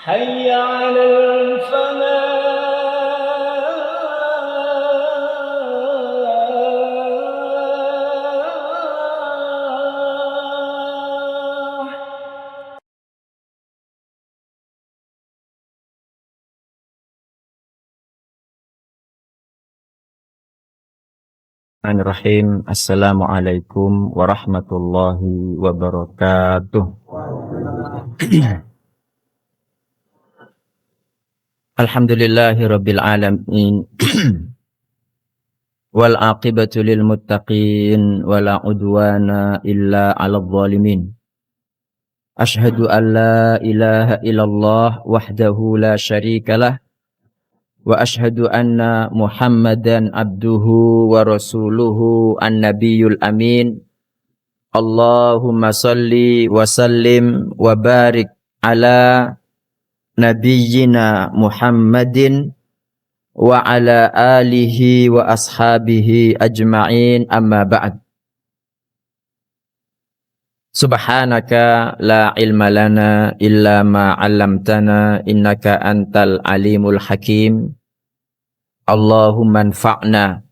حي على الفلاح. Bismillahirrahmanirrahim. Assalamualaikum warahmatullahi wabarakatuh. Alhamdulillahi rabbil alamin. Wal aqibatu lil muttaqin wala udwana illa 'alal zalimin. Ashhadu an la ilaha illallah wahdahu la syarikalah wa ashhadu anna Muhammadan abduhu wa rasuluhu an-nabiyul amin. Allahumma salli wa sallim wa barik ala nabiyyina Muhammadin wa ala alihi wa ashabihi ajma'in, amma ba'd. Subhanaka la ilma lana illa ma 'allamtana innaka antal alimul hakim. Allahumma anfa'na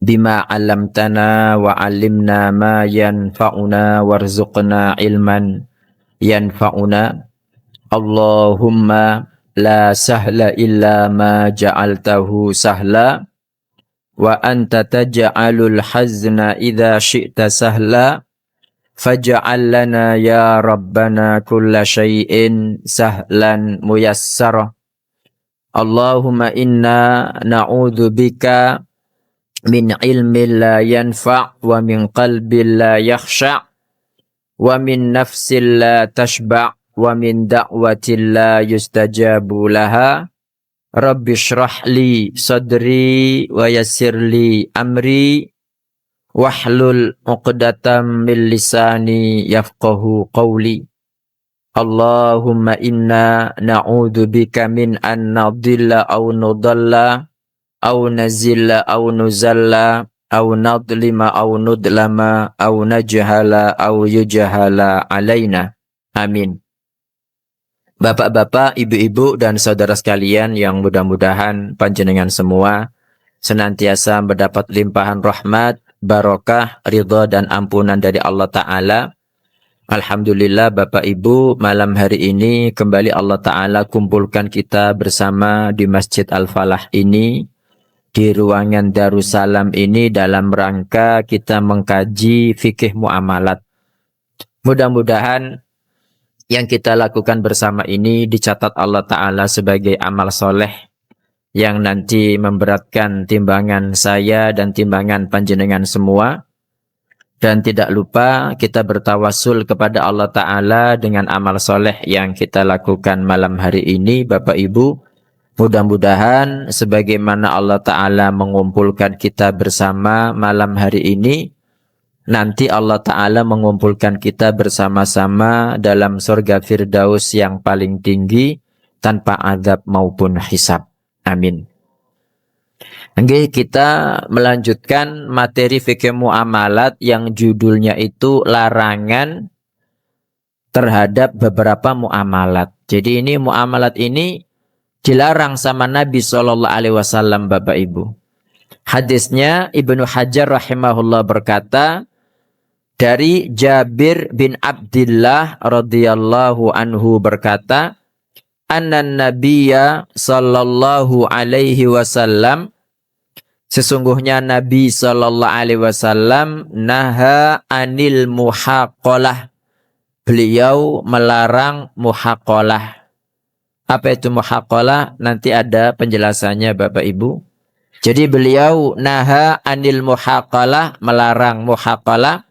bima 'allamtana wa 'allimna ma yanfa'una warzuqna ilman yanfa'una. Allahumma la sahla illa ma ja'altahu sahla wa anta taj'alul hazna idza syi'ta sahla. Faj'al lana ya rabbana kulla syai'in sahlan muyassara. Allahumma inna na'udzu bika min ilmin la yanfa' wa min qalbin la yakhsha' wa min nafsin la tashba' wa min da'watin la yustajabu laha. Rabbi shrah li sadri wa yassir li amri wahlul 'uqdatam min lisani yafqahu qawli. Allahumma inna na'udzu bika min an nadilla aw nudalla aw nazilla aw nuzalla aw nadlima aw nudlama aw najhala aw yujhala alaina. Amin. Bapak-bapak, ibu-ibu dan saudara sekalian yang mudah-mudahan panjenengan semua senantiasa mendapat limpahan rahmat, barokah, ridha dan ampunan dari Allah Ta'ala. Alhamdulillah Bapak Ibu, malam hari ini kembali Allah Ta'ala kumpulkan kita bersama di Masjid Al-Falah ini, di ruangan Darussalam ini dalam rangka kita mengkaji fikih muamalat. Mudah-mudahan yang kita lakukan bersama ini dicatat Allah Ta'ala sebagai amal soleh yang nanti memberatkan timbangan saya dan timbangan panjenengan semua. Dan tidak lupa kita bertawassul kepada Allah Ta'ala dengan amal soleh yang kita lakukan malam hari ini Bapak Ibu. Mudah-mudahan sebagaimana Allah Ta'ala mengumpulkan kita bersama malam hari ini, nanti Allah Ta'ala mengumpulkan kita bersama-sama dalam surga Firdaus yang paling tinggi tanpa azab maupun hisab. Amin. Oke, kita melanjutkan materi fikih muamalat yang judulnya itu larangan terhadap beberapa muamalat. Jadi ini muamalat ini dilarang sama Nabi SAW Bapak Ibu. Hadisnya Ibnu Hajar rahimahullah berkata dari Jabir bin Abdullah radhiyallahu anhu berkata, Annan Nabiyya sallallahu alaihi wasallam, sesungguhnya Nabi sallallahu alaihi wasallam naha anil muhaqalah. Beliau melarang muhaqalah. Apa itu muhaqalah? Nanti ada penjelasannya Bapak Ibu. Jadi beliau naha anil muhaqalah, melarang muhaqalah,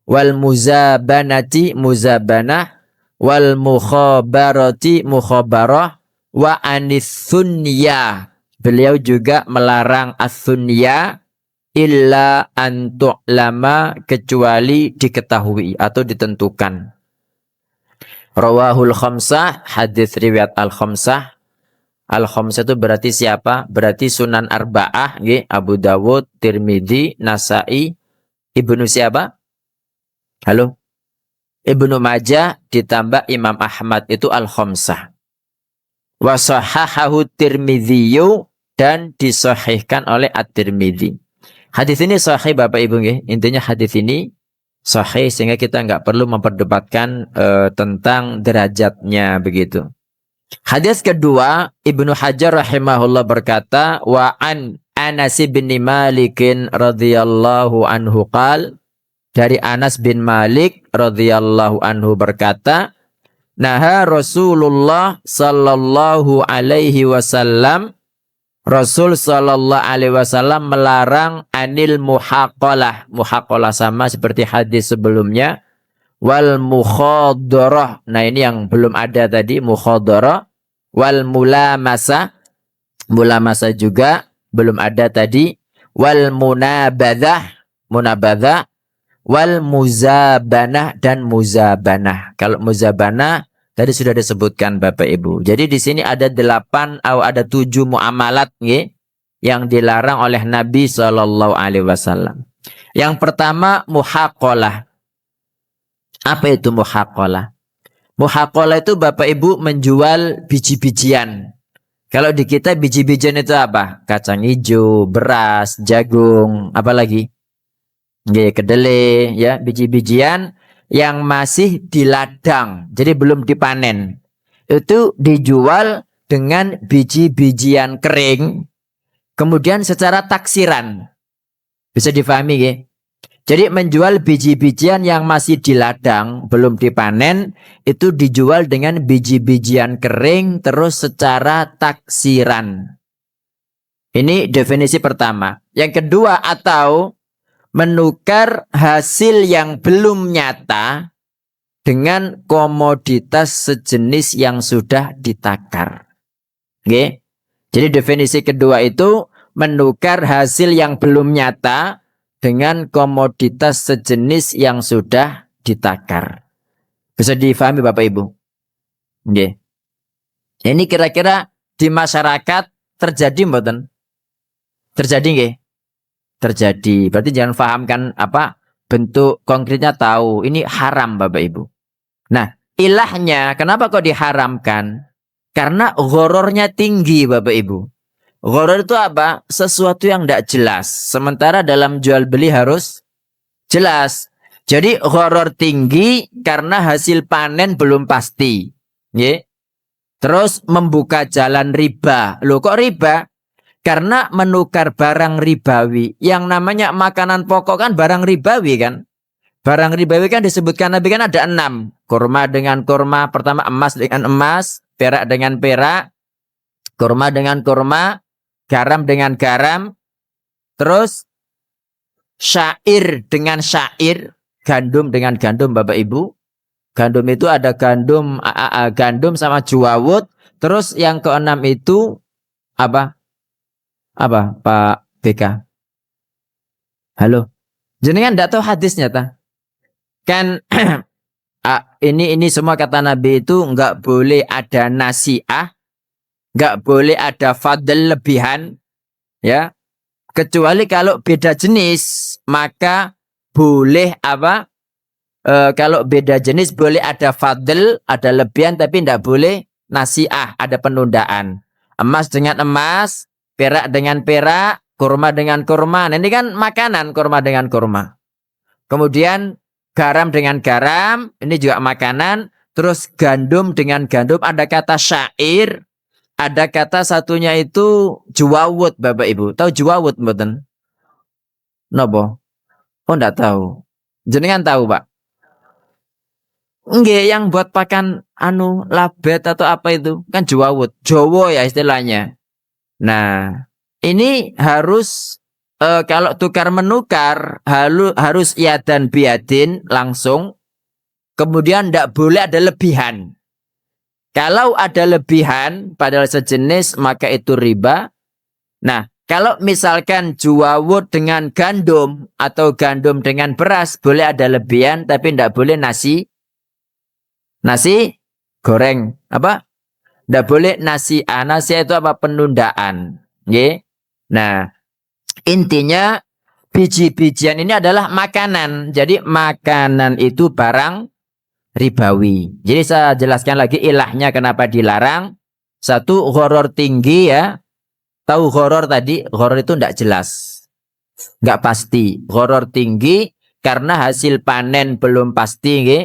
wal muzabanati muzabanah, wal mukhabarati mukhabarah, wa anithunya. Beliau juga melarang as-sunya illa an tu'lama, kecuali diketahui atau ditentukan. Rawahul khamsah, hadis riwayat al-khamsah. Al-khamsah itu berarti siapa? Berarti Sunan Arba'ah, Abu Dawud, Tirmidzi, Nasai, Ibnu siapa? Halo? Ibnu Majah ditambah Imam Ahmad, itu al-khamsah. wa sahahahu Tirmidzi dan disahihkan oleh At-Tirmidzi. Hadis ini sahih Bapak Ibu nggih. Intinya hadis ini sahih sehingga kita nggak perlu memperdebatkan tentang derajatnya begitu. Hadis kedua, Ibnu Hajar rahimahullah berkata, wa an Anas bin Malik radhiyallahu anhu qal, dari Anas bin Malik radhiyallahu anhu berkata, naha Rasulullah sallallahu alaihi wasallam, Rasul sallallahu alaihi wasallam melarang anil muhaqalah. Muhaqalah sama seperti hadis sebelumnya. Wal mukhadarah. Nah, ini yang belum ada tadi, mukhadarah. Wal mulamasa. Mulamasa juga belum ada tadi. Wal munabadah. Munabadah. Wal muzabanah dan muzabanah. Kalau muzabanah tadi sudah disebutkan Bapak Ibu. Jadi di sini ada 8 atau ada 7 muamalat yang dilarang oleh Nabi Shallallahu Alaihi Wasallam. Yang pertama muhaqalah. Apa itu muhaqalah? Muhaqalah itu Bapak Ibu menjual biji-bijian. Kalau di kita biji-bijian itu apa? Kacang hijau, beras, jagung, apa lagi? Kedelai, ya, biji-bijian yang masih di ladang, jadi belum dipanen. Itu dijual dengan biji-bijian kering, kemudian secara taksiran. Bisa difahami ya? Jadi menjual biji-bijian yang masih di ladang, belum dipanen, itu dijual dengan biji-bijian kering terus secara taksiran. Ini definisi pertama. Yang kedua, atau menukar hasil yang belum nyata dengan komoditas sejenis yang sudah ditakar. Oke? Jadi definisi kedua itu menukar hasil yang belum nyata dengan komoditas sejenis yang sudah ditakar. Bisa difahami Bapak Ibu? Oke. Ini kira-kira di masyarakat terjadi mboten? Terjadi nggih? Terjadi. Berarti jangan fahamkan apa bentuk konkretnya, tahu ini haram Bapak Ibu. Nah, ilahnya kenapa kok diharamkan? Karena ghorornya tinggi Bapak Ibu. Ghoror itu apa? Sesuatu yang tidak jelas. Sementara dalam jual beli harus jelas. Jadi ghoror tinggi karena hasil panen belum pasti. Ye? Terus membuka jalan riba. Loh kok riba? Karena menukar barang ribawi. Yang namanya makanan pokok kan barang ribawi kan. Barang ribawi kan disebutkan Nabi kan ada 6. Kurma dengan kurma. Pertama emas dengan emas. Perak dengan perak. Kurma dengan kurma. Garam dengan garam. Terus syair dengan syair. Gandum dengan gandum Bapak Ibu. Gandum itu ada gandum gandum sama juawut. Terus yang keenam itu apa? Apa Pak BK? Halo. Jenengan enggak tahu hadisnya ta? Kan ini semua kata Nabi itu enggak boleh ada nasi'ah, enggak boleh ada fadl lebihan, ya. Kecuali kalau beda jenis, maka boleh apa? Kalau beda jenis boleh ada fadl, ada lebihan, tapi enggak boleh nasi'ah, ada penundaan. Emas dengan emas, perak dengan perak, kurma dengan kurma. Nah, ini kan makanan, kurma dengan kurma. Kemudian garam dengan garam, ini juga makanan. Terus gandum dengan gandum, ada kata syair, ada kata satunya itu juawut Bapak Ibu. Tahu juawut mboten? Nopo? Oh, enggak tahu. Jenengan tahu, Pak? Nggih, yang buat pakan labet atau apa itu? Kan juawut. Jowo ya istilahnya. Nah, ini harus kalau tukar menukar harus yadan biadin langsung. Kemudian tidak boleh ada lebihan. Kalau ada lebihan padahal sejenis maka itu riba. Nah, kalau misalkan juawut dengan gandum atau gandum dengan beras boleh ada lebihan tapi tidak boleh nasi goreng. Apa? Tidak boleh nasi itu apa? Penundaan. Okay? Nah, intinya biji-bijian ini adalah makanan. Jadi makanan itu barang ribawi. Jadi saya jelaskan lagi ilahnya kenapa dilarang. Satu, gharar tinggi ya. Tahu gharar tadi? Gharar itu tidak jelas. Nggak pasti. Gharar tinggi karena hasil panen belum pasti. Nggih.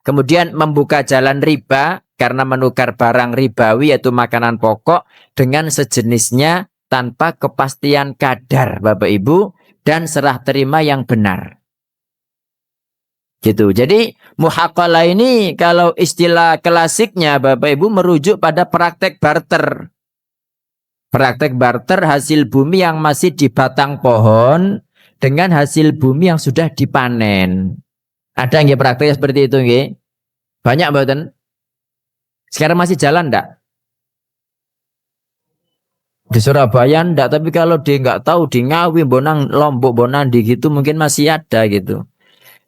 Kemudian membuka jalan riba karena menukar barang ribawi yaitu makanan pokok dengan sejenisnya tanpa kepastian kadar Bapak Ibu dan serah terima yang benar. Gitu. Jadi muhaqalah ini kalau istilah klasiknya Bapak Ibu merujuk pada praktek barter. Praktek barter hasil bumi yang masih di batang pohon dengan hasil bumi yang sudah dipanen. Ada nggih praktek seperti itu nggih? Banyak mboten? Sekarang masih jalan enggak? Di Surabaya enggak, tapi kalau dia nggak tahu di Ngawi, Bonang, Lombok, Bonandi gitu mungkin masih ada gitu.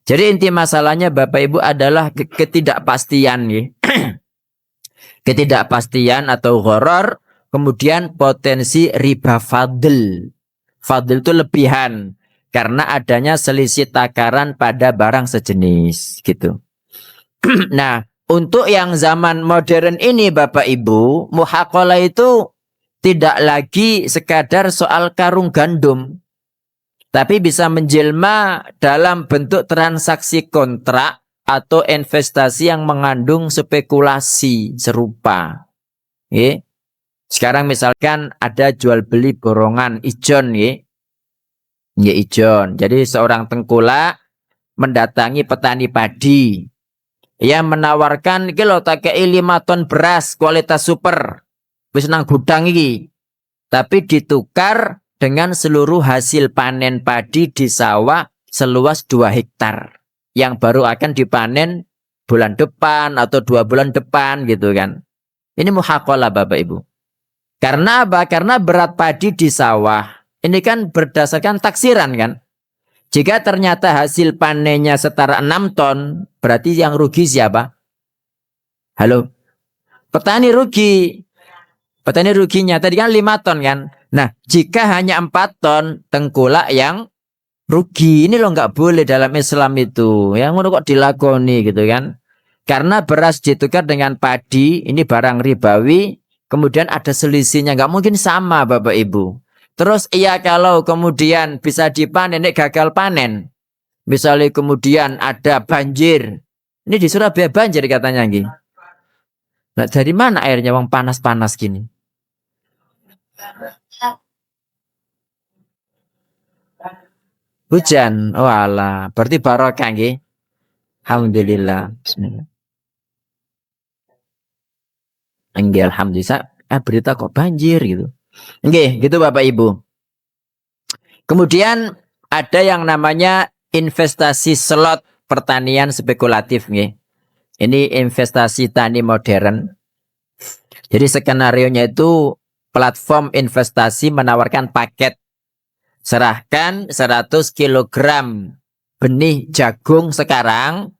Jadi inti masalahnya Bapak Ibu adalah ketidakpastian ya. Ketidakpastian atau gharar, kemudian potensi riba fadl. Fadl itu lebihan karena adanya selisih takaran pada barang sejenis gitu. Nah, untuk yang zaman modern ini Bapak Ibu, muhaqalah itu tidak lagi sekadar soal karung gandum. Tapi bisa menjelma dalam bentuk transaksi kontrak atau investasi yang mengandung spekulasi serupa. Ye. Sekarang misalkan ada jual beli borongan ijon. Ye. Ye, ijon. Jadi seorang tengkulak mendatangi petani padi. Ia menawarkan kilo tak 5 ton beras kualitas super. Wis nang gudang iki. Tapi ditukar dengan seluruh hasil panen padi di sawah seluas 2 hektar yang baru akan dipanen bulan depan atau 2 bulan depan gitu kan. Ini muhaqalah Bapak Ibu. Karena apa? Karena berat padi di sawah ini kan berdasarkan taksiran kan. Jika ternyata hasil panennya setara 6 ton, berarti yang rugi siapa? Halo? Petani rugi. Petani ruginya tadi kan 5 ton kan. Nah, jika hanya 4 ton, tengkulak yang rugi. Ini loh nggak boleh dalam Islam itu. Yang ngono kok dilakoni gitu kan. Karena beras ditukar dengan padi, ini barang ribawi, kemudian ada selisihnya. Nggak mungkin sama Bapak Ibu. Terus iya kalau kemudian bisa dipanen, gagal panen. Misalnya kemudian ada banjir. Ini di Surabaya banjir katanya gitu. Nah, dari mana airnya wong panas-panas gini? Hujan. Oh alah, berarti barokah nggih. Alhamdulillah. Bismillah. Enggak, alhamdulillah. Berita kok banjir gitu. Nggih, gitu Bapak Ibu. Kemudian ada yang namanya investasi slot pertanian spekulatif nggih. Ini investasi tani modern. Jadi skenarionya itu platform investasi menawarkan paket. Serahkan 100 kilogram benih jagung sekarang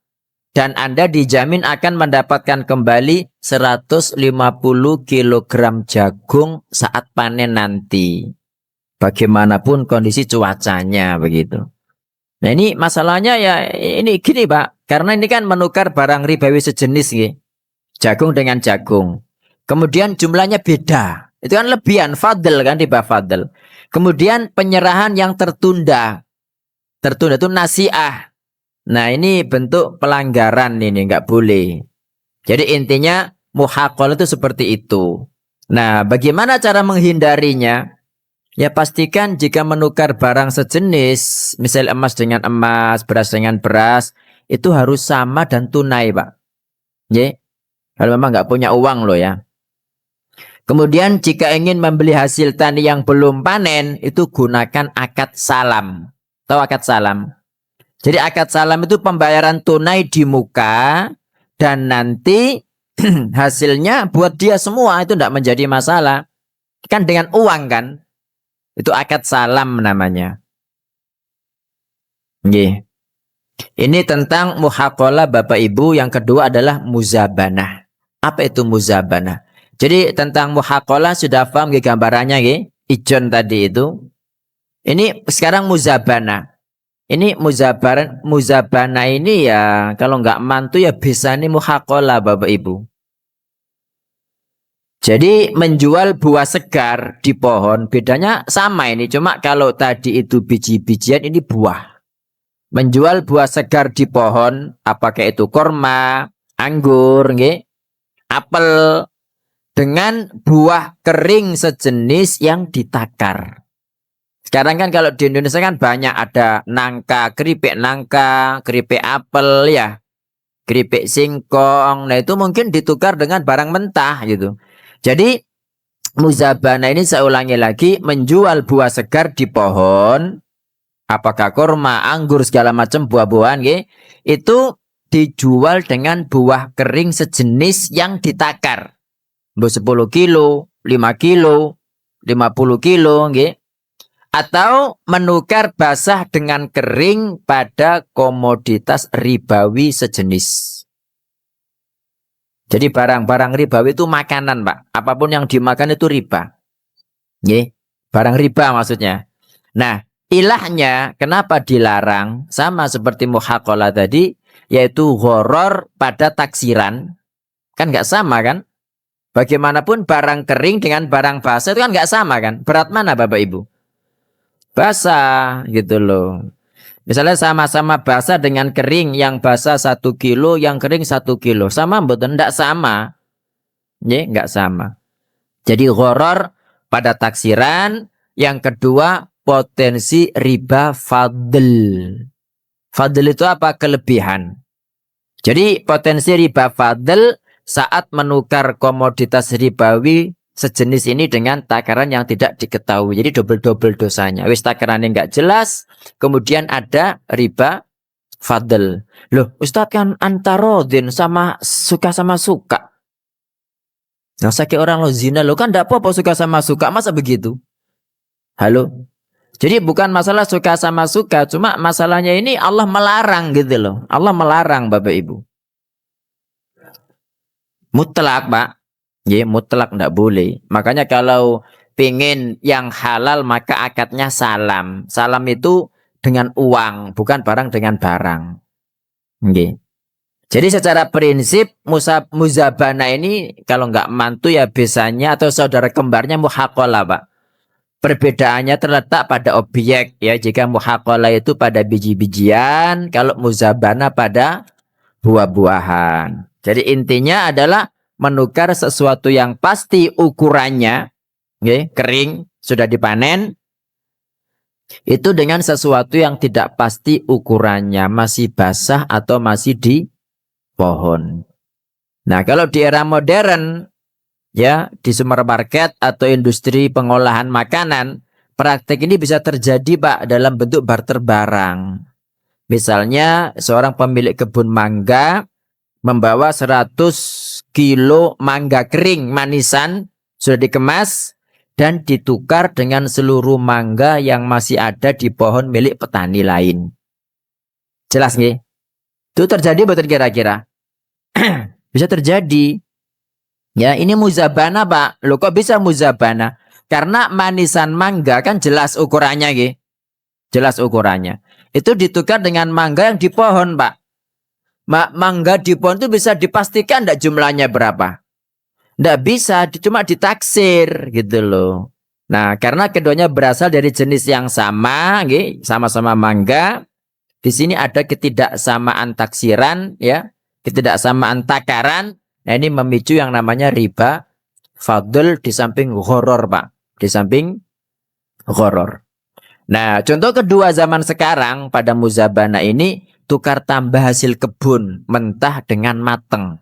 dan Anda dijamin akan mendapatkan kembali 150 kilogram jagung saat panen nanti. Bagaimanapun kondisi cuacanya begitu. Nah ini masalahnya ya ini gini Pak. Karena ini kan menukar barang ribawi sejenis gitu. Jagung dengan jagung. Kemudian jumlahnya beda. Itu kan lebihan fadl kan riba fadl. Kemudian penyerahan yang tertunda. Tertunda itu nasiah. Nah ini bentuk pelanggaran ini nggak boleh. Jadi intinya muhaqalah itu seperti itu. Nah bagaimana cara menghindarinya? Ya pastikan jika menukar barang sejenis, misal emas dengan emas, beras dengan beras, itu harus sama dan tunai Pak. Ya, kalau memang nggak punya uang loh ya. Kemudian jika ingin membeli hasil tani yang belum panen, itu gunakan akad salam. Tahu akad salam? Jadi akad salam itu pembayaran tunai di muka dan nanti hasilnya buat dia semua itu tidak menjadi masalah. Kan dengan uang kan? Itu akad salam namanya. Nggih. Ini tentang muhaqalah Bapak Ibu. Yang kedua adalah muzabanah. Apa itu muzabanah? Jadi tentang muhaqalah sudah paham gambarannya nggih? Ijon tadi itu. Ini sekarang muzabanah. Ini muzabana ini ya kalau nggak mantu ya bisa nih muhaqalah Bapak Ibu. Jadi menjual buah segar di pohon bedanya sama ini. Cuma kalau tadi itu biji-bijian, ini buah. Menjual buah segar di pohon, apakah itu korma, anggur, nggih, apel, dengan buah kering sejenis yang ditakar. Sekarang kan kalau di Indonesia kan banyak ada nangka, keripik apel ya, keripik singkong. Nah itu mungkin ditukar dengan barang mentah gitu. Jadi muzabana ini saya ulangi lagi, menjual buah segar di pohon, apakah kurma, anggur, segala macam buah-buahan, itu dijual dengan buah kering sejenis yang ditakar. 10 kilo, 5 kilo, 50 kilo, atau menukar basah dengan kering pada komoditas ribawi sejenis. Jadi barang-barang ribawi itu makanan, Pak. Apapun yang dimakan itu riba. Barang riba maksudnya. Nah, ilahnya kenapa dilarang? Sama seperti muhaqalah tadi, yaitu gharar pada taksiran. Kan nggak sama kan? Bagaimanapun barang kering dengan barang basah itu kan nggak sama kan? Berat mana Bapak Ibu? Basah gitu loh. Misalnya sama-sama basah dengan kering, yang basah 1 kilo, yang kering 1 kilo. Sama betul? Nggak sama. Nggak sama. Jadi gharar pada taksiran. Yang kedua, potensi riba fadl. Fadl itu apa? Kelebihan. Jadi potensi riba fadl saat menukar komoditas ribawi sejenis ini dengan takaran yang tidak diketahui. Jadi double-double dosanya. Wis takarannya nggak jelas, kemudian ada riba fadl. Loh, Ustaz kan antarodin sama suka. Nah, sakit orang lo zina lo kan enggak apa-apa suka sama suka, masa begitu? Halo? Jadi bukan masalah suka sama suka, cuma masalahnya ini Allah melarang gitu loh. Allah melarang Bapak Ibu. Mutlak, Pak. Mutlak enggak boleh. Makanya kalau pingin yang halal maka akadnya salam. Salam itu dengan uang, bukan barang dengan barang. Jadi secara prinsip muzabana ini kalau nggak mantu ya biasanya atau saudara kembarnya muhaqalah, Pak. Perbedaannya terletak pada objek ya. Jika muhaqalah itu pada biji-bijian, kalau muzabana pada buah-buahan. Jadi intinya adalah menukar sesuatu yang pasti ukurannya, kering, sudah dipanen, itu dengan sesuatu yang tidak pasti ukurannya, masih basah atau masih di pohon. Nah, kalau di era modern, ya, di supermarket atau industri pengolahan makanan, praktek ini bisa terjadi, Pak, dalam bentuk barter barang. Misalnya, seorang pemilik kebun mangga membawa 100 kilo mangga kering manisan, sudah dikemas, dan ditukar dengan seluruh mangga yang masih ada di pohon milik petani lain. Jelas nggih? Itu terjadi betul kira-kira? Bisa terjadi. Ya, ini muzabana, Pak. Loh, kok bisa muzabana? Karena manisan mangga kan jelas ukurannya, nggih. Jelas ukurannya. Itu ditukar dengan mangga yang di pohon, Pak. Mangga di pohon itu bisa dipastikan enggak jumlahnya berapa? Enggak bisa, cuma ditaksir gitu loh. Nah, karena keduanya berasal dari jenis yang sama, nggih, sama-sama mangga. Di sini ada ketidaksamaan taksiran, ya, ketidaksamaan takaran. Nah, ini memicu yang namanya riba fadl di samping gharar, Pak. Di samping gharar. Nah, contoh kedua zaman sekarang pada muzabana ini tukar tambah hasil kebun mentah dengan mateng.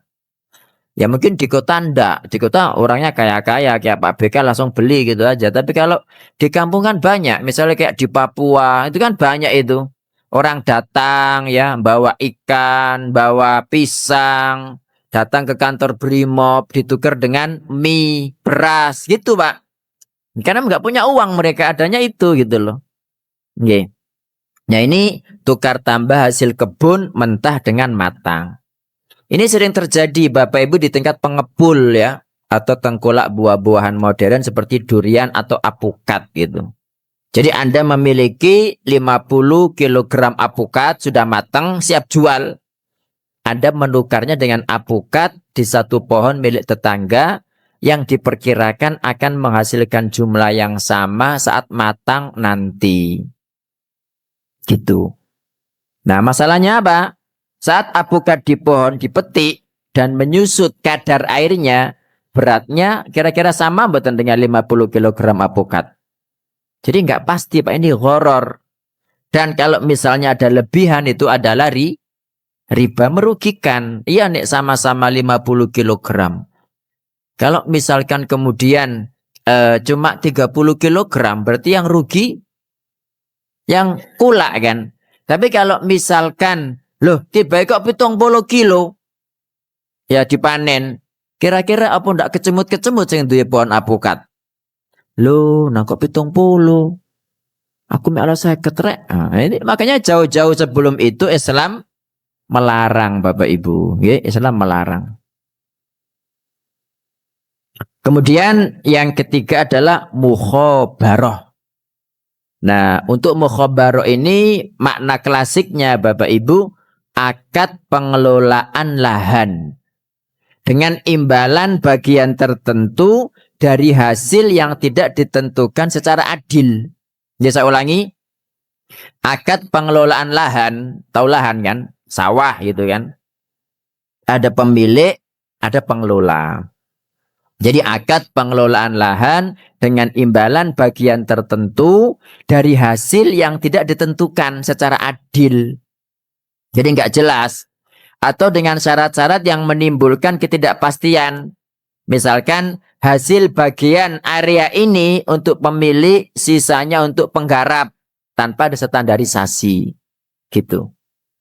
Ya mungkin di kota enggak, di kota orangnya kaya-kaya kayak Pak BK langsung beli gitu aja. Tapi kalau di kampung kan banyak, misalnya kayak di Papua itu kan banyak itu. Orang datang ya, bawa ikan, bawa pisang, datang ke kantor Brimob, ditukar dengan mie, beras gitu, Pak. Karena nggak punya uang mereka, adanya itu gitu loh. Oke. Nah, ini tukar tambah hasil kebun mentah dengan matang. Ini sering terjadi Bapak Ibu di tingkat pengepul ya, atau tengkulak buah-buahan modern seperti durian atau apukat gitu. Jadi Anda memiliki 50 kg apukat sudah matang, siap jual. Anda menukarnya dengan apukat di satu pohon milik tetangga yang diperkirakan akan menghasilkan jumlah yang sama saat matang nanti. Gitu. Nah, masalahnya apa? Saat apukat di pohon dipetik dan menyusut kadar airnya, beratnya kira-kira sama mboten dengan 50 kg apukat. Jadi nggak pasti Pak, ini horor. Dan kalau misalnya ada lebihan itu adalah riba, merugikan. Iya nek sama-sama 50 kg. Kalau misalkan kemudian cuma 30 kg, berarti yang rugi yang kulak kan. Tapi kalau misalkan, loh tiba kok 70 kilo, ya dipanen. Kira-kira apa ndak kecemut-kecemut sing duwe pohon apukat? Loh, nah kok 70? Aku malah saya ketrek. Nah, ini makanya jauh-jauh sebelum itu Islam melarang Bapak Ibu. Ya, Islam melarang. Kemudian yang ketiga adalah mukhabarah. Nah, untuk mukhabarah ini makna klasiknya Bapak Ibu, akad pengelolaan lahan dengan imbalan bagian tertentu dari hasil yang tidak ditentukan secara adil. Jadi saya ulangi, akad pengelolaan lahan, tahu lahan kan, sawah gitu kan, ada pemilik, ada pengelola. Jadi akad pengelolaan lahan dengan imbalan bagian tertentu dari hasil yang tidak ditentukan secara adil. Jadi nggak jelas. Atau dengan syarat-syarat yang menimbulkan ketidakpastian. Misalkan hasil bagian area ini untuk pemilik, sisanya untuk penggarap. Tanpa ada standarisasi. Gitu.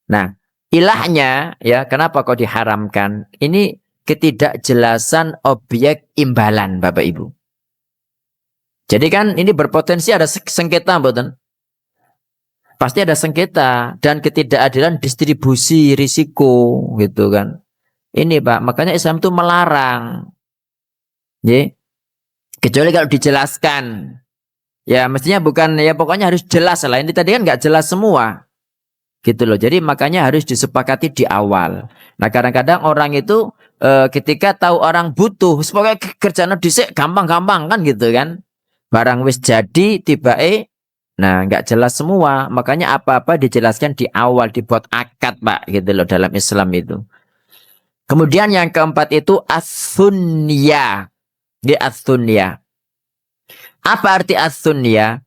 Nah, ilahnya ya kenapa kok diharamkan? Ini ketidakjelasan objek imbalan Bapak Ibu. Jadi kan ini berpotensi ada sengketa mboten? Pasti ada sengketa dan ketidakadilan distribusi risiko gitu kan. Ini Pak, makanya Islam itu melarang. Ya. Kecuali kalau dijelaskan. Ya mestinya bukan, ya pokoknya harus jelas lah. Ini tadi kan nggak jelas semua. Gitu loh. Jadi makanya harus disepakati di awal. Nah kadang-kadang orang itu ketika tahu orang butuh, sebagai kerjaan dhisik gampang-gampang kan gitu kan. Barang wis jadi tiba nah nggak jelas semua. Makanya apa-apa dijelaskan di awal, dibuat akad Pak gitu loh dalam Islam itu. Kemudian yang keempat itu as-sunya. Di as-sunya. Apa arti as-sunya?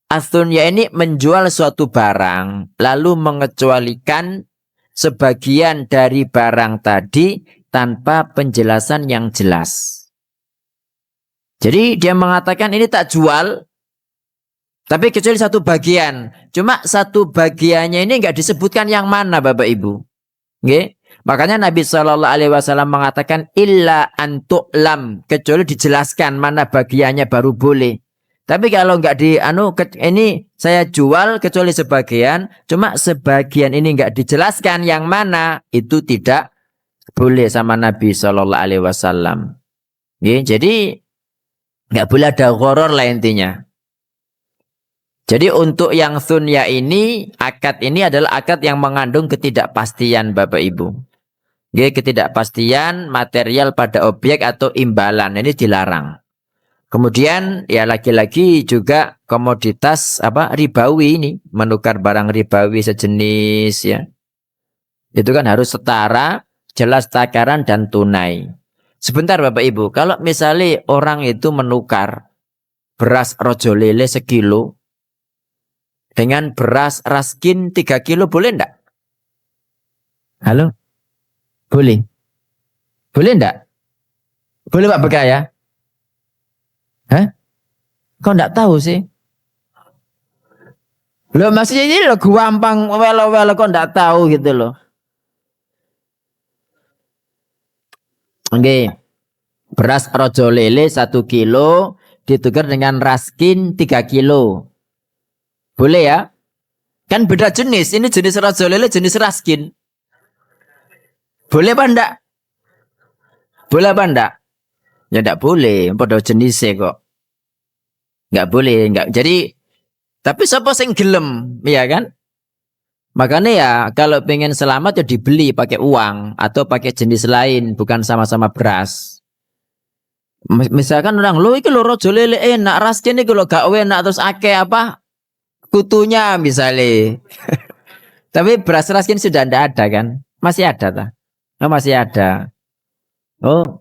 As-sunya ini menjual suatu barang lalu mengecualikan sebagian dari barang tadi tanpa penjelasan yang jelas. Jadi dia mengatakan ini tak jual, tapi kecuali satu bagian. Cuma satu bagiannya ini nggak disebutkan yang mana Bapak Ibu. Okay? Makanya Nabi SAW mengatakan illa antu'lam, kecuali dijelaskan mana bagiannya baru boleh. Tapi kalau nggak ini saya jual kecuali sebagian, cuma sebagian ini nggak dijelaskan yang mana, itu tidak boleh sama Nabi SAW. Jadi nggak boleh ada gharar lah intinya. Jadi untuk yang sunya ini, akad ini adalah akad yang mengandung ketidakpastian Bapak Ibu. Ketidakpastian material pada objek atau imbalan ini dilarang. Kemudian ya lagi-lagi juga komoditas ribawi ini, menukar barang ribawi sejenis ya. Itu kan harus setara, jelas takaran dan tunai. Sebentar Bapak Ibu, kalau misalnya orang itu menukar beras rojo lele sekilo dengan beras raskin 3 kilo boleh enggak? Halo? Boleh? Boleh enggak? Boleh Pak Beka ya? Hah? Kok enggak tahu sih? Loh maksudnya ini loh gampang welo-welo kok enggak tahu gitu loh. Oke. Beras rojo lele 1 kilo ditukar dengan raskin 3 kilo. Boleh ya? Kan beda jenis. Ini jenis rojo lele, jenis raskin. Boleh apa enggak? Boleh apa enggak? Ya enggak boleh, pada jenisnya kok. Enggak boleh, enggak. Jadi tapi siapa sing gelem, ya kan? Makanya ya kalau pengen selamat ya dibeli pakai uang atau pakai jenis lain, bukan sama-sama beras. Misalkan orang, lo iki lho raja lele enak, ras kene iki lho gak enak terus akeh apa kutunya misalnya. Tapi beras ras kene sudah ndak ada kan? Masih ada tak? Oh, masih ada. Oh,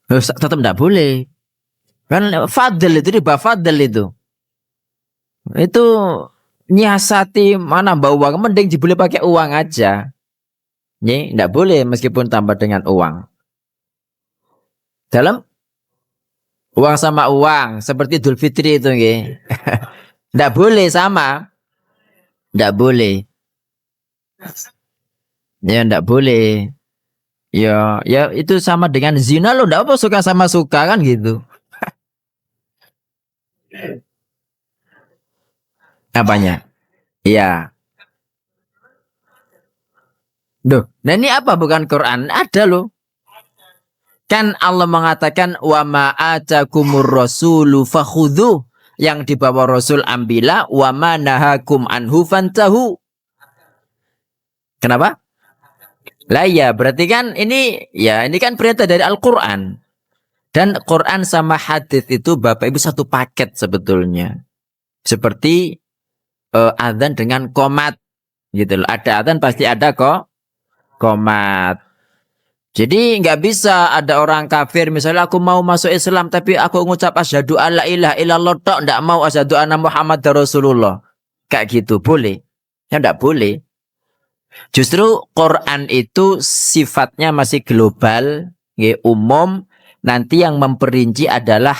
tetap ndak boleh. Kan fadl itu riba fadl itu. Itu nyiasati mana bawa uang, mending dibeli pakai uang aja. Nih, ndak boleh meskipun tambah dengan uang. Dalam uang sama uang seperti Idul Fitri itu nggih. Ndak boleh sama. Ndak boleh. Ya ndak boleh. Ya itu sama dengan zina lo, ndak apa suka sama suka kan gitu. Apanya? Iya. Duh, nah ini apa bukan Quran? Ada loh. Kan Allah mengatakan wa ma atakumur rasulu fakhudhu, yang dibawa Rasul ambillah, wa ma nahakum anhu fantahu. Kenapa? Lah ya, berarti kan ini kan perintah dari Al-Qur'an. Dan Quran sama hadis itu Bapak Ibu satu paket sebetulnya. Seperti adzan dengan qomat gitu loh. Ada adzan pasti ada kok qomat. Jadi nggak bisa ada orang kafir misalnya aku mau masuk Islam tapi aku ngucap asyhadu alla ilaha illallah tok, ndak mau asyhadu anna Muhammadar Rasulullah. Kayak gitu boleh? Ya ndak boleh. Justru Quran itu sifatnya masih global, ya, umum. Nanti yang memperinci adalah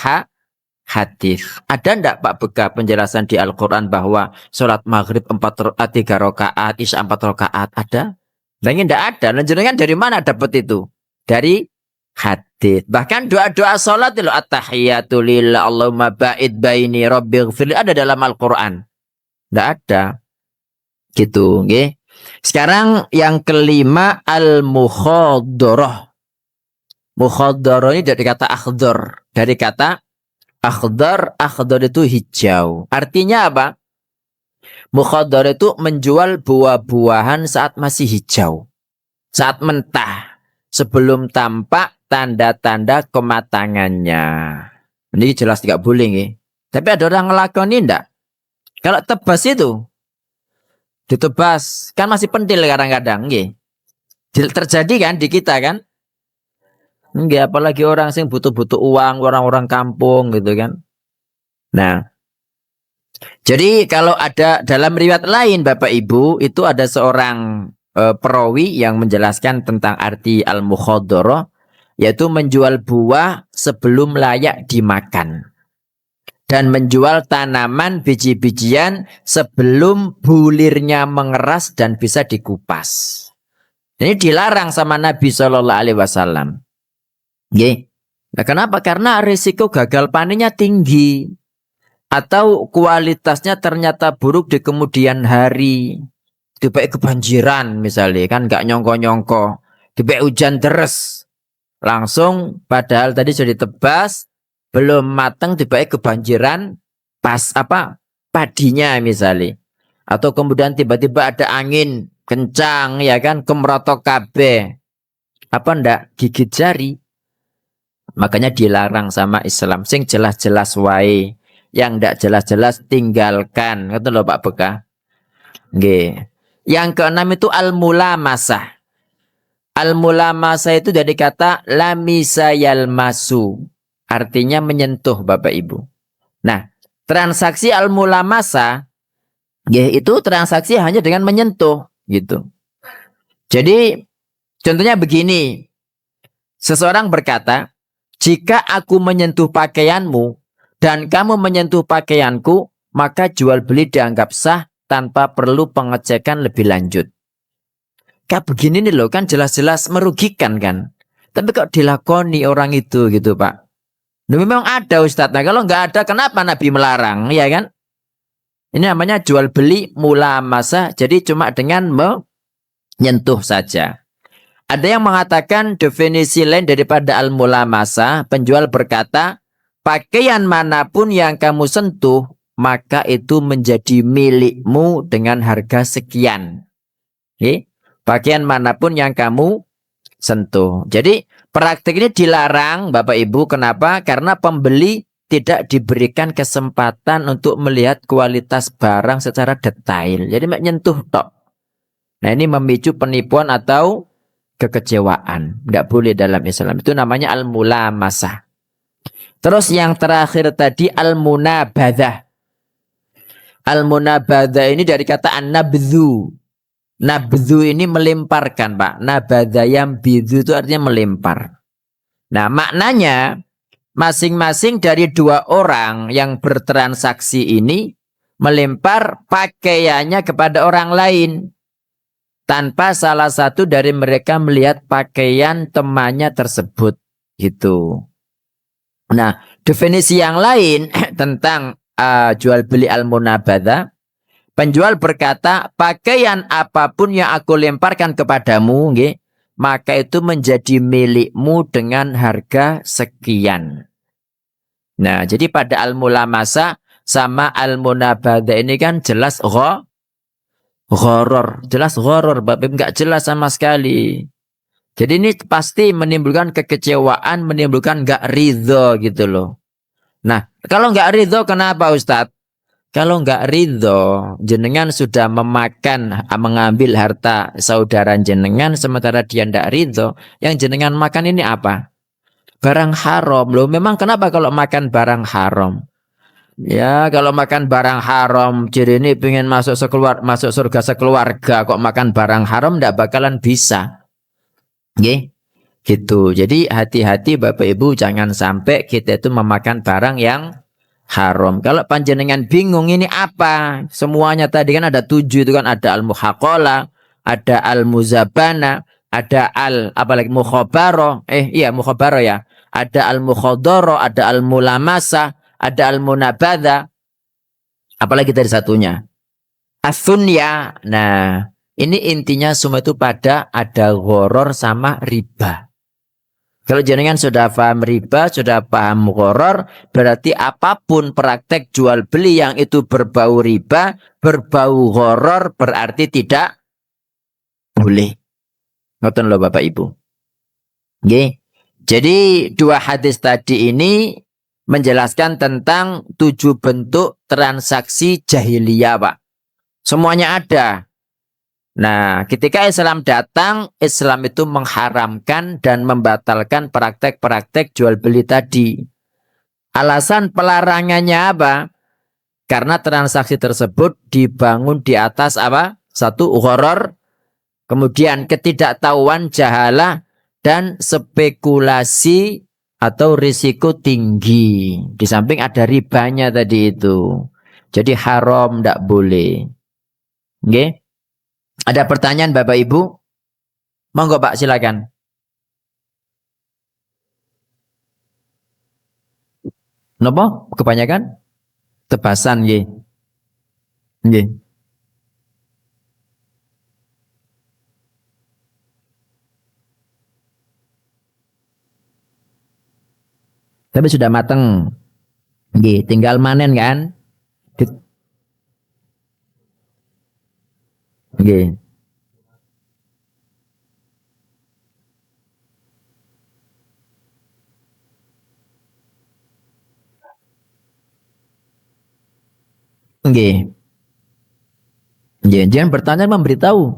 hadis. Ada ndak Pak Beka penjelasan di Al-Quran bahwa sholat maghrib 3 rakaat, isya 4 rakaat? Ada? Lainnya ndak ada. Dan jenengan dari mana dapat itu? Dari hadis. Bahkan doa-doa sholat itu at-tahiyatu lillah Allahumma ba'id baini rabbighfirli ada dalam Al-Quran. Ndak ada. Gitu, nggih. Sekarang yang kelima al-mukhadharah. Mukhadharah ini dari kata akhdar. Dari kata akhdar, akhdar itu hijau. Artinya apa? Mukhadharah itu menjual buah-buahan saat masih hijau. Saat mentah. Sebelum tampak tanda-tanda kematangannya. Ini jelas tidak boleh nih. Tapi ada orang ngelakoni enggak? Kalau tebas itu ditebas, kan masih pentil kadang-kadang nggih. Terjadi kan di kita kan? Enggak, apalagi orang sing butuh-butuh uang, orang-orang kampung gitu kan. Nah, jadi kalau ada dalam riwayat lain Bapak Ibu, itu ada seorang perawi yang menjelaskan tentang arti al-mukhadharah, yaitu menjual buah sebelum layak dimakan. Dan menjual tanaman biji-bijian sebelum bulirnya mengeras dan bisa dikupas. Ini dilarang sama Nabi Shallallahu Alaihi Wasallam. Nah, kenapa? Karena risiko gagal panennya tinggi. Atau kualitasnya ternyata buruk di kemudian hari. Tiba-tiba kebanjiran misalnya. Kan nggak nyongko-nyongko. Tiba-tiba hujan deres. Langsung padahal tadi sudah ditebas. Belum matang tiba-tiba kebanjiran. Pas apa? Padinya misalnya. Atau kemudian tiba-tiba ada angin kencang ya kan. Kemerotok kabeh. Apa ndak? Gigit jari. Makanya dilarang sama Islam. Sing jelas-jelas wae. Yang ndak jelas-jelas tinggalkan. Kata loh Pak Beka. Nggih. Yang keenam itu al-mulamasah. Al-mulamasah itu dari kata lamisa yalmasu. Artinya menyentuh Bapak Ibu. Nah, transaksi al-mulamasah itu transaksi hanya dengan menyentuh gitu. Jadi contohnya begini. Seseorang berkata, jika aku menyentuh pakaianmu dan kamu menyentuh pakaianku, maka jual beli dianggap sah tanpa perlu pengecekan lebih lanjut. Kayak begini nih loh, kan jelas-jelas merugikan kan. Tapi kok dilakoni orang itu gitu Pak. Nah, memang ada Ustadz. Nah, kalau nggak ada kenapa Nabi melarang, ya kan? Ini namanya jual beli mulamasah, jadi cuma dengan menyentuh saja. Ada yang mengatakan definisi lain daripada al-mulamasah, penjual berkata, pakaian manapun yang kamu sentuh, maka itu menjadi milikmu dengan harga sekian. Okay? Pakaian manapun yang kamu sentuh. Jadi praktik ini dilarang Bapak Ibu. Kenapa? Karena pembeli tidak diberikan kesempatan untuk melihat kualitas barang secara detail. Jadi menyentuh tok. Nah ini memicu penipuan atau kekecewaan. Tidak boleh dalam Islam. Itu namanya al-mulamasah. Terus yang terakhir tadi al-munabadah. Al-munabadah ini dari kata an-nabdhu. Nabdhu ini melemparkan, Pak. Nabadha yang bidhu itu artinya melempar. Nah, maknanya masing-masing dari dua orang yang bertransaksi ini melempar pakaiannya kepada orang lain tanpa salah satu dari mereka melihat pakaian temannya tersebut. Gitu. Nah, definisi yang lain tentang jual beli al-munabadha. Penjual berkata, pakaian apapun yang aku lemparkan kepadamu, nggih, maka itu menjadi milikmu dengan harga sekian. Nah, jadi pada al-mulamasa sama al-munabadha ini kan jelas gharar. Jelas gharar, Bapak nggak jelas sama sekali. Jadi ini pasti menimbulkan kekecewaan, menimbulkan nggak ridho gitu loh. Nah, kalau nggak ridho kenapa Ustadz? Kalau nggak ridho, jenengan sudah mengambil harta saudara jenengan, sementara dia nggak ridho, yang jenengan makan ini apa? Barang haram. Loh, memang kenapa kalau makan barang haram? Ya, kalau makan barang haram, jadi ini pengen masuk surga sekeluarga, kok makan barang haram nggak bakalan bisa. Oke? Gitu. Jadi hati-hati Bapak Ibu, jangan sampai kita itu memakan barang yang haram. Kalau panjenengan bingung ini apa? Semuanya tadi kan ada 7 itu kan, ada al-muhaqala, ada al-muzabana, ada apalagi mukhabaro. Iya mukhabaro ya. Ada al-mukhadoro, ada al-mulamasa, ada al-munabadha. Apalagi tadi satunya? As-sunya. Nah, ini intinya semua itu pada ada gharar sama riba. Kalau jenengan sudah paham riba, sudah paham gharar, berarti apapun praktek jual beli yang itu berbau riba, berbau gharar, berarti tidak boleh. Ngoten lho Bapak Ibu. Nggih. Jadi dua hadis tadi ini menjelaskan tentang 7 bentuk transaksi jahiliyah, Pak. Semuanya ada. Nah, ketika Islam datang, Islam itu mengharamkan dan membatalkan praktek-praktek jual beli tadi. Alasan pelarangannya apa? Karena transaksi tersebut dibangun di atas apa? Satu, gharar, kemudian ketidaktahuan, jahalah, dan spekulasi atau risiko tinggi. Di samping ada ribanya tadi itu. Jadi haram, tidak boleh. Oke? Ada pertanyaan Bapak Ibu? Monggo Pak, silakan. Napa? Kebanyakan? Tebasan nggih. Nggih. Tapi sudah mateng. Nggih, tinggal manen kan? Nggih. Nggih. Nggih, jangan bertanya memberitahu.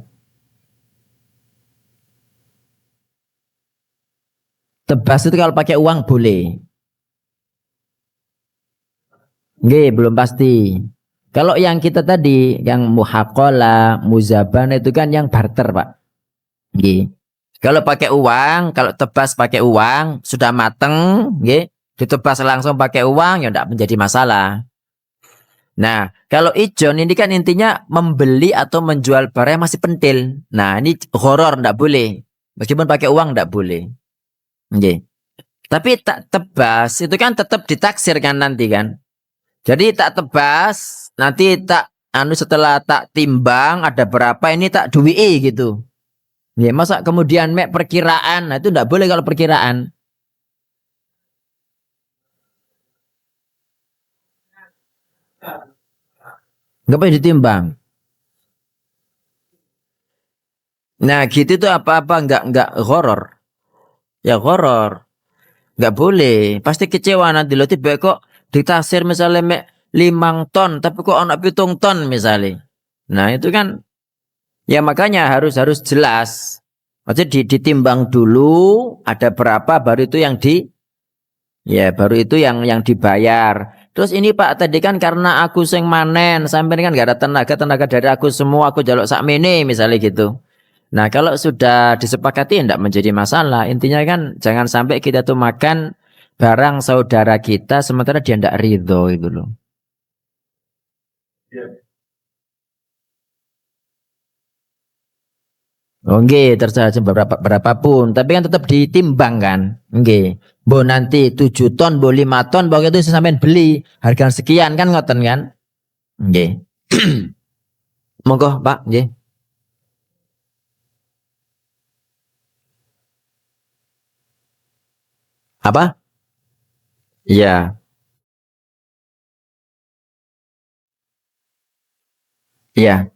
Tebas itu kalau pakai uang boleh. Nggih, belum pasti. Kalau yang kita tadi, yang muhaqala, muzaban itu kan yang barter, Pak. Nggih. Kalau pakai uang, kalau tebas pakai uang, sudah mateng, nggih, ditebas langsung pakai uang, ya tidak menjadi masalah. Nah, kalau ijon ini kan intinya membeli atau menjual barang yang masih pentil. Nah, ini horor, tidak boleh. Meskipun pakai uang, tidak boleh. Nggih. Tapi tak tebas, itu kan tetap ditaksir kan nanti kan. Jadi tak tebas, nanti tak setelah tak timbang ada berapa ini tak duwi gitu. Ya, masa kemudian mek perkiraan, nah itu tidak boleh kalau perkiraan. Nggak boleh ditimbang. Nah, gitu tuh apa-apa enggak horor. Ya horor. Enggak boleh. Pasti kecewa nanti lo tiba kok ditaksir misalnya 5 ton tapi kok anak 7 ton misalnya. Nah, itu kan ya makanya harus jelas. Maksudnya ditimbang dulu ada berapa baru itu yang baru itu yang dibayar. Terus ini Pak tadi kan karena aku sing manen sampai kan nggak ada tenaga dari aku semua aku jaluk sakmene misalnya gitu. Nah kalau sudah disepakati tidak menjadi masalah. Intinya kan jangan sampai kita tuh makan barang saudara kita sementara dia tidak ridho itu loh. Oke, terserah berapapun, tapi kan tetap ditimbang kan. Oke, bo nanti 7 ton, bo 5 ton, bo itu sampean beli harga sekian kan ngoten kan. Oke. Monggo Pak, nggih. Apa? Iya, iya,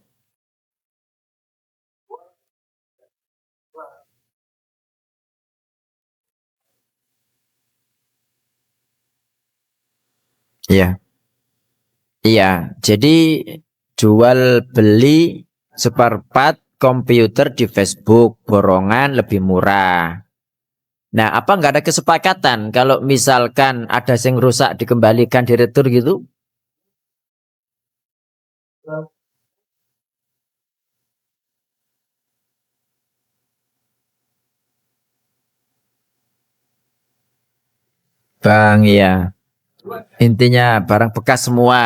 iya. Iya, jadi jual beli seperempat komputer di Facebook borongan lebih murah. Nah, apa nggak ada kesepakatan kalau misalkan ada yang rusak dikembalikan diretur gitu? Bang, iya. Intinya barang bekas semua.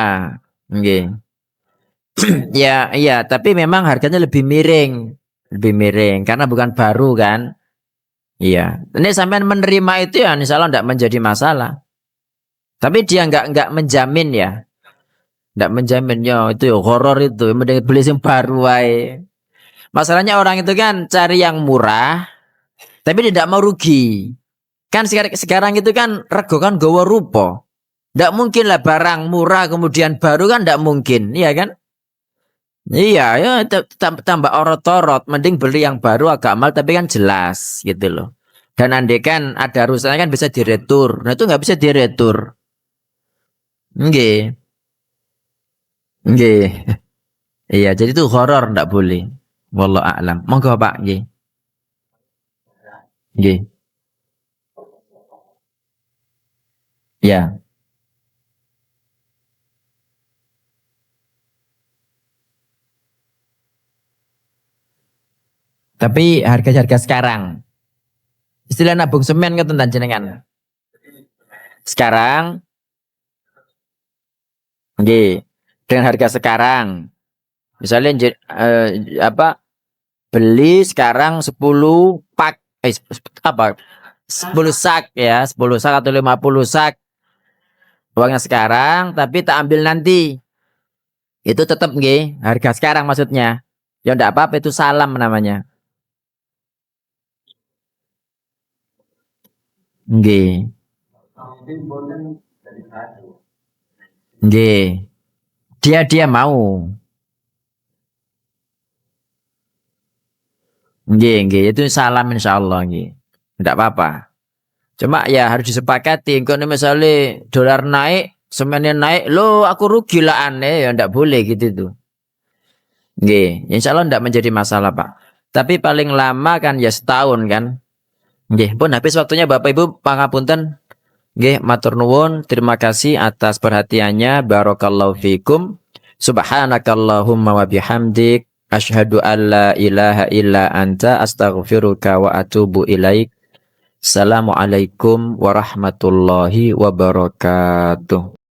Oke. Ya, iya, tapi memang harganya lebih miring. Lebih miring karena bukan baru kan? Iya. Ini sampean menerima itu ya insya Allah tidak menjadi masalah. Tapi dia nggak menjamin ya. Nggak menjamin ya itu ya horor itu. Mending beli yang baru wae. Masalahnya orang itu kan cari yang murah, tapi tidak mau rugi. Kan sekarang itu kan rego kan gawa rupa. Tidak mungkin lah barang murah kemudian baru kan tidak mungkin, iya kan? Iya, ya tambah orot-orot, mending beli yang baru agak mahal tapi kan jelas gitu loh. Dan andai kan ada rusaknya kan bisa diretur. Nah itu nggak bisa diretur. Nggih, nggih. Iya, jadi itu horor ndak boleh. Wallahu a'lam. Monggo Pak, nggih. Nggih. Ya. Tapi harga-harga sekarang. Istilah nabung semen ke tentang jenengan. Sekarang, nggih. Dengan harga sekarang. Misalnya apa? Beli sekarang 10 pak apa? 10 sak ya, 10 sak atau 50 sak. Uangnya sekarang tapi tak ambil nanti. Itu tetap nggih, harga sekarang maksudnya. Ya enggak apa-apa itu salam namanya. Nggih. Nggih. Dia mau. Nggih, nggih, itu salam insyaallah nggih. Enggak apa-apa. Cuma ya harus disepakati. Kalau misalnya dolar naik, semennya naik, lo aku rugi lah aneh, ya enggak boleh gitu tuh. Nggih, insya Allah enggak menjadi masalah Pak. Tapi paling lama kan ya setahun kan. Nggih, pun habis waktunya Bapak Ibu pangapunten. Nggih, matur nuwun, terima kasih atas perhatiannya. Barakallahu fikum. Subhanakallahumma wa bihamdik. Asyhadu an la ilaha illa anta astaghfiruka wa atubu ilaik. Assalamualaikum warahmatullahi wabarakatuh.